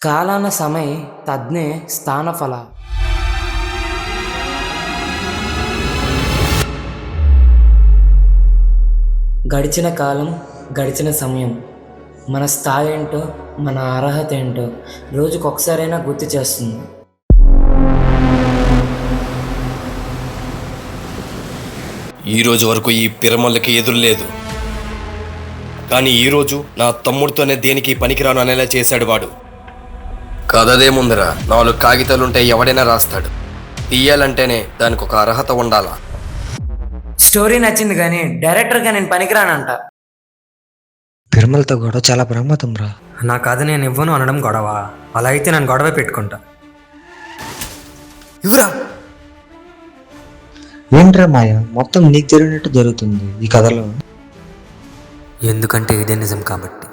కాలాన సమయ తజ్ఞే స్థానఫల. గడిచిన కాలం, గడిచిన సమయం మన స్థాయి ఏంటో, మన అర్హత ఏంటో రోజుకొకసారైనా గుర్తు చేస్తుంది. ఈరోజు వరకు ఈ పిరమల్లకి ఎదురులేదు, కానీ ఈరోజు నా తమ్ముడితోనే దేనికి పనికిరాను అనేలా చేశాడు వాడు. కథదేముందిరా, 4 కాగితాలుంటే ఎవడైనా రాస్తాడు. తీయాలంటేనే దానికి ఒక అర్హత ఉండాలా. స్టోరీ నచ్చింది కానీ డైరెక్టర్గా నేను పనికిరానంట. పిరమలతో గొడవ చాలా ప్రమాదం రా. నా కథ నేను ఇవ్వను అనడం గొడవ. అలా అయితే నేను గొడవ పెట్టుకుంటా. ఇవ్వరా. ఏంట్రా మాయ, మొత్తం నీకు జరిగినట్టు జరుగుతుంది ఈ కథలో. ఎందుకంటే ఇదే నిజం కాబట్టి.